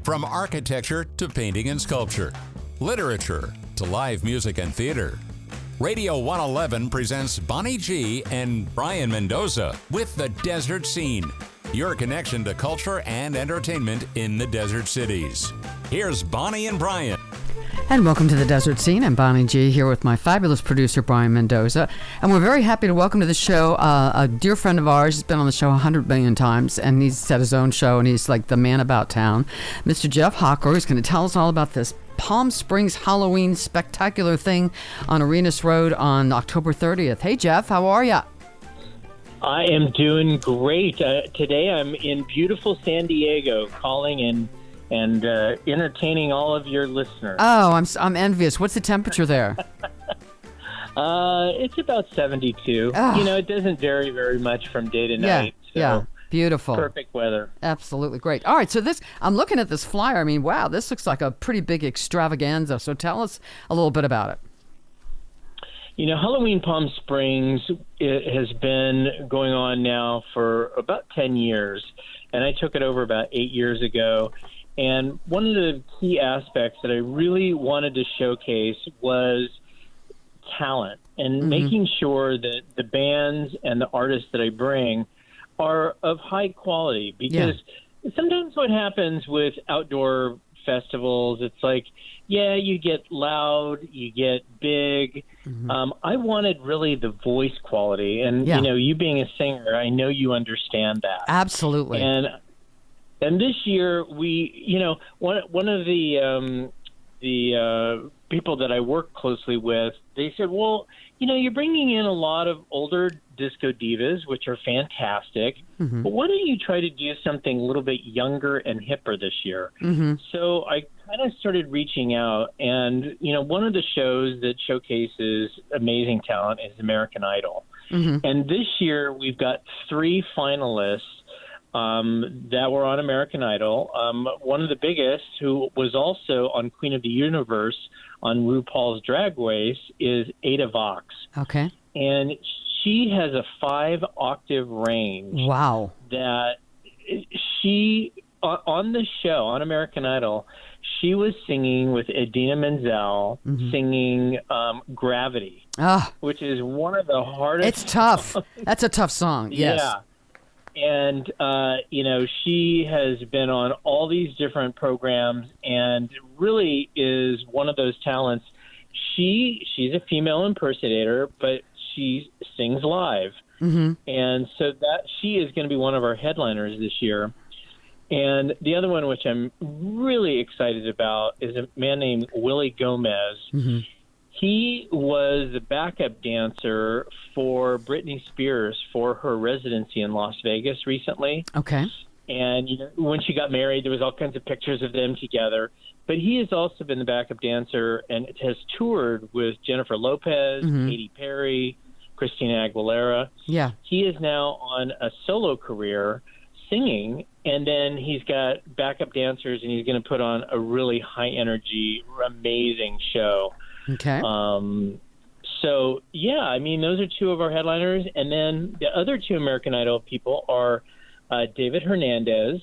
From architecture to painting and sculpture, literature to live music and theater. Radio 111 presents Bonnie G and Brian Mendoza with The Desert Scene, your connection to culture and entertainment in the desert cities. Here's Bonnie and Brian. And welcome to The Desert Scene. I'm Bonnie G here with my fabulous producer, Brian Mendoza. And we're very happy to welcome to the show a dear friend of ours. He's been on the show 100 million times, and he's set his own show, and he's like the man about town. Mr. Jeff Hocker is going to tell us all about this Palm Springs Halloween spectacular thing on Arenas Road on October 30th. Hey, Jeff, how are you? I am doing great. Today I'm in beautiful San Diego calling and entertaining all of your listeners. Oh, I'm envious. What's the temperature there? It's about 72. Oh. You know, it doesn't vary very much from day to night. Yeah, beautiful. Perfect weather. Absolutely great. All right, so I'm looking at this flyer. I mean, wow, this looks like a pretty big extravaganza. So tell us a little bit about it. You know, Halloween Palm Springs, it has been going on now for about 10 years, and I took it over about 8 years ago. And one of the key aspects that I really wanted to showcase was talent and making sure that the bands and the artists that I bring are of high quality. Because sometimes what happens with outdoor festivals, it's like, yeah, you get loud, you get big. I wanted really the voice quality. And, you know, you being a singer, I know you understand that. Absolutely. And this year, we, you know, one of the people that I work closely with, they said, well, you know, you're bringing in a lot of older disco divas, which are fantastic, but why don't you try to do something a little bit younger and hipper this year? So I kind of started reaching out, and, you know, one of the shows that showcases amazing talent is American Idol. And this year, we've got 3 finalists that were on American Idol. One of the biggest, who was also on Queen of the Universe on RuPaul's Drag Race, is Ada Vox. Okay. And she has a 5-octave range. Wow. That she, on the show, on American Idol, she was singing with Idina Menzel, singing Gravity, which is one of the hardest. It's tough. That's a tough song. Yes. Yeah. And, you know, she has been on all these different programs and really is one of those talents. She's a female impersonator, but she sings live. And so that she is going to be one of our headliners this year. And the other one, which I'm really excited about, is a man named Willie Gomez. He was the backup dancer for Britney Spears for her residency in Las Vegas recently. Okay. And, you know, when she got married, there was all kinds of pictures of them together. But he has also been the backup dancer and has toured with Jennifer Lopez, Katy Perry, Christina Aguilera. Yeah. He is now on a solo career singing, and then he's got backup dancers, and he's going to put on a really high-energy, amazing show. Okay. So, yeah, I mean, those are 2 of our headliners. And then the other 2 American Idol people are David Hernandez,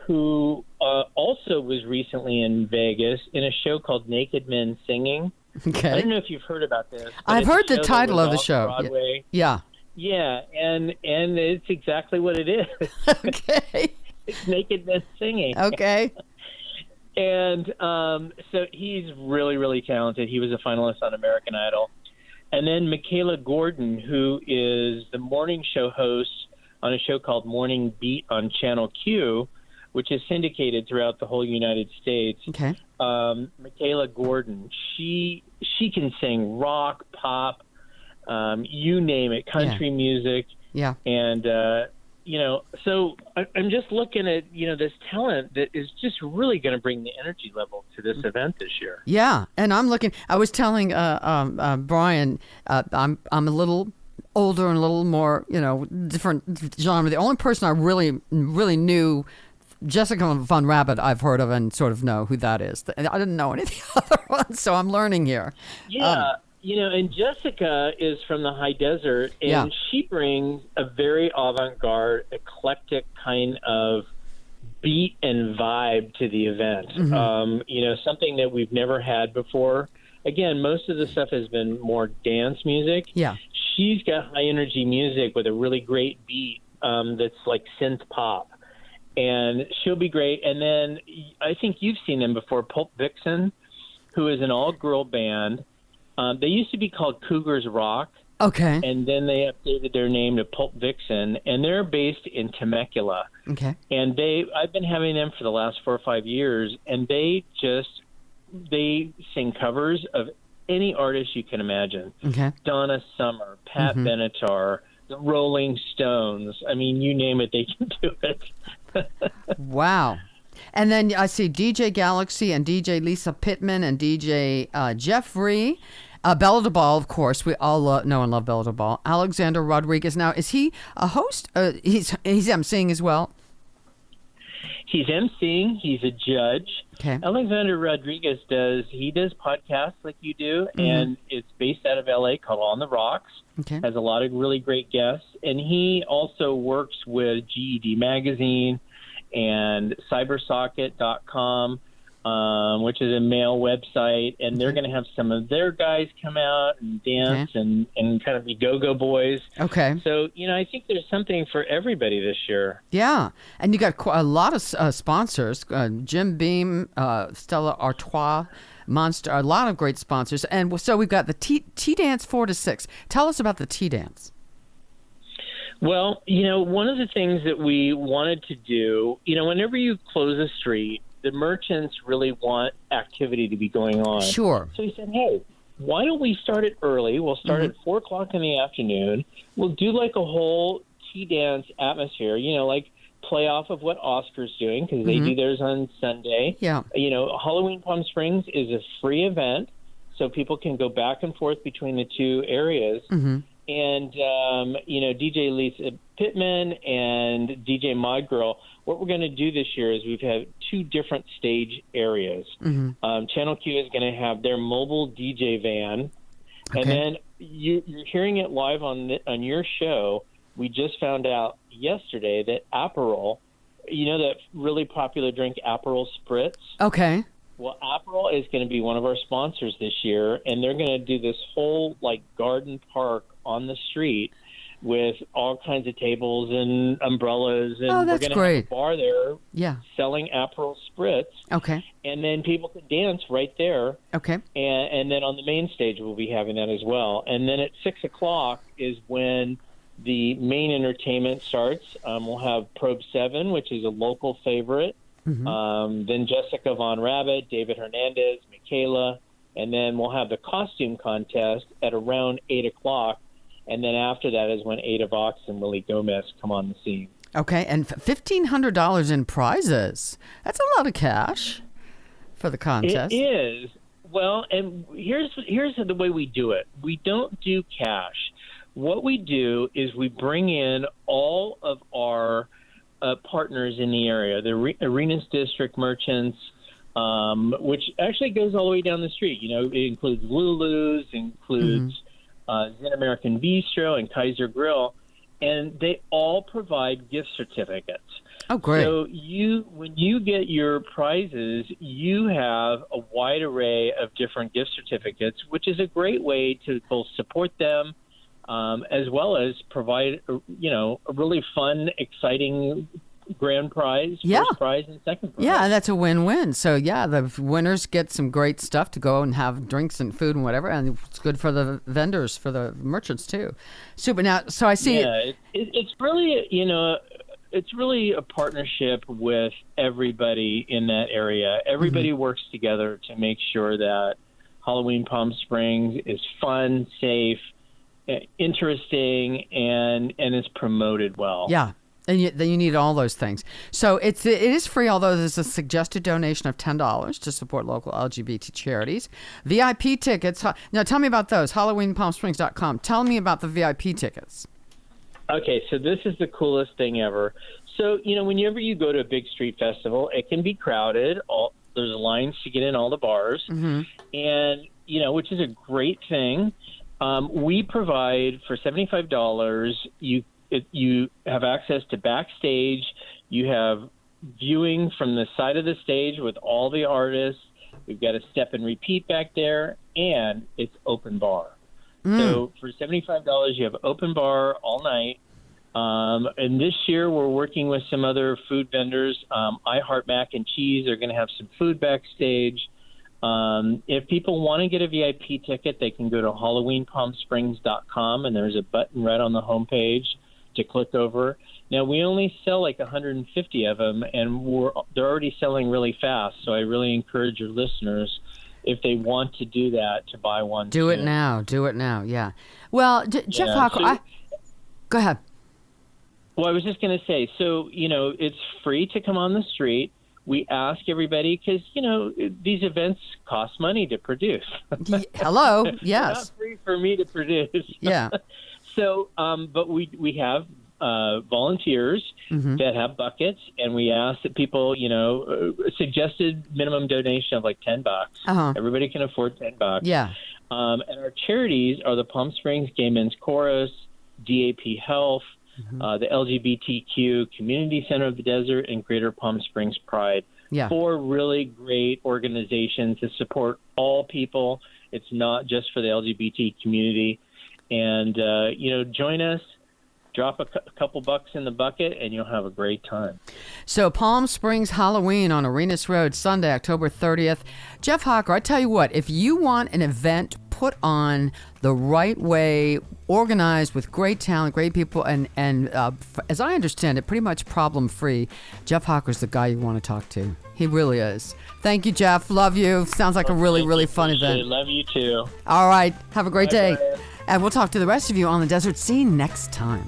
who also was recently in Vegas in a show called Naked Men Singing. Okay. I don't know if you've heard about this. I've heard the title of the show. Broadway. Yeah. Yeah, and it's exactly what it is. Okay. It's Naked Men Singing. Okay. And so he's really, really talented. He was a finalist on American Idol. And then Michaela Gordon, who is the morning show host on a show called Morning Beat on Channel Q, which is syndicated throughout the whole United States. Okay. Michaela Gordon, she can sing rock, pop, you name it, country music. Yeah. And you know, so I'm just looking at, you know, this talent that is just really going to bring the energy level to this event this year. Yeah, and I'm looking. I was telling Brian, I'm a little older and a little more, you know, different genre. The only person I really knew, Jessica Von Rabbit, I've heard of and sort of know who that is. I didn't know any of the other ones, so I'm learning here. Yeah. You know, and Jessica is from the high desert, and she brings a very avant-garde, eclectic kind of beat and vibe to the event. Something that we've never had before. Again, most of the stuff has been more dance music. Yeah. She's got high energy music with a really great beat that's like synth pop. And she'll be great. And then I think you've seen them before, Pulp Vixen, who is an all-girl band. They used to be called Cougars Rock. Okay. And then they updated their name to Pulp Vixen, and they're based in Temecula. Okay. And I've been having them for the last 4 or 5 years, and they sing covers of any artist you can imagine. Okay. Donna Summer, Pat Benatar, the Rolling Stones. I mean, you name it, they can do it. Wow. And then I see DJ Galaxy and DJ Lisa Pittman and DJ Jeffrey. Bella DeBall, of course. We all know and love Bella DeBall. Alexander Rodriguez. Now, is he a host? He's emceeing as well? He's emceeing. He's a judge. Okay. Alexander Rodriguez does podcasts like you do, and it's based out of L.A. called On the Rocks. Okay. Has a lot of really great guests. And he also works with GED Magazine and cybersocket.com. Which is a mail website, and they're going to have some of their guys come out and dance and kind of be go-go boys. Okay. So, I think there's something for everybody this year. Yeah. And you got a lot of sponsors, Jim Beam, Stella Artois, Monster, a lot of great sponsors. And so we've got the Tea-Dance 4 to 6. Tell us about the Tea-Dance. Well, one of the things that we wanted to do, whenever you close a street, the merchants really want activity to be going on. Sure. So he said, hey, why don't we start it early? We'll start at 4 o'clock in the afternoon. We'll do like a whole tea dance atmosphere, like play off of what Oscar's doing, because they do theirs on Sunday. Yeah. Halloween Palm Springs is a free event, so people can go back and forth between the two areas. And, DJ Lisa Pittman and DJ Mod Girl, what we're going to do this year is we've had 2 different stage areas. Channel Q is going to have their mobile DJ van. Okay. And then you're hearing it live on your show. We just found out yesterday that Aperol, that really popular drink Aperol Spritz? Okay. Well, Aperol is going to be one of our sponsors this year, and they're going to do this whole, garden park on the street with all kinds of tables and umbrellas, and we're going to have a bar there selling Aperol Spritz. Okay. And then people can dance right there. Okay. And then on the main stage we'll be having that as well. And then at 6 o'clock is when the main entertainment starts. We'll have Probe 7, which is a local favorite. Then Jessica Von Rabbit, David Hernandez, Michaela, and then we'll have the costume contest at around 8 o'clock. And then after that is when Ada Vox and Willie Gomez come on the scene. Okay, and $1,500 in prizes. That's a lot of cash for the contest. It is. Well, and here's the way we do it. We don't do cash. What we do is we bring in all of our partners in the area, the Arenas District merchants, which actually goes all the way down the street. It includes Lulu's, includes Zen American Bistro and Kaiser Grill, and they all provide gift certificates. Oh, great. So when you get your prizes, you have a wide array of different gift certificates, which is a great way to both support them as well as provide, a really fun, exciting grand prize, first prize, and second prize. Yeah, and that's a win-win. So, the winners get some great stuff to go and have drinks and food and whatever, and it's good for the vendors, for the merchants, too. Super. Now, so I see... Yeah, it's really, it's really a partnership with everybody in that area. Everybody works together to make sure that Halloween Palm Springs is fun, safe, interesting, and is promoted well. Yeah. And you need all those things. So it is free, although there's a suggested donation of $10 to support local LGBT charities. VIP tickets. Now, tell me about those. HalloweenPalmSprings.com. Tell me about the VIP tickets. Okay, so this is the coolest thing ever. So, whenever you go to a big street festival, it can be crowded. There's lines to get in all the bars. And, which is a great thing. We provide, for $75, you have access to backstage. You have viewing from the side of the stage with all the artists. We've got a step and repeat back there, and it's open bar. So for $75, you have open bar all night. And this year we're working with some other food vendors. I Heart Mac and Cheese are going to have some food backstage. If people want to get a VIP ticket, they can go to HalloweenPalmSprings.com, and there's a button right on the homepage to click over. Now, we only sell like 150 of them, and they're already selling really fast. So I really encourage your listeners, if they want to do that, to buy one. Do it now. Yeah. Well, Jeff Hocker, go ahead. Well, I was just going to say, so, it's free to come on the street. We ask everybody because, these events cost money to produce. Hello. Yes. It's not free for me to produce. Yeah. So, but we have volunteers that have buckets, and we ask that people, suggested minimum donation of like $10. Everybody can afford $10. Yeah. And our charities are the Palm Springs Gay Men's Chorus, DAP Health, the LGBTQ Community Center of the Desert, and Greater Palm Springs Pride. Yeah. 4 really great organizations that support all people. It's not just for the LGBT community. And, join us. Drop a couple bucks in the bucket, and you'll have a great time. So Palm Springs Halloween on Arenas Road, Sunday, October 30th. Jeff Hocker, I tell you what, if you want an event put on the right way, organized with great talent, great people, and as I understand it, pretty much problem-free, Jeff Hocker's the guy you want to talk to. He really is. Thank you, Jeff. Love you. Sounds like a really, really fun event. Love you, too. All right. Have a great day. Brian. And we'll talk to the rest of you on the Desert Scene next time.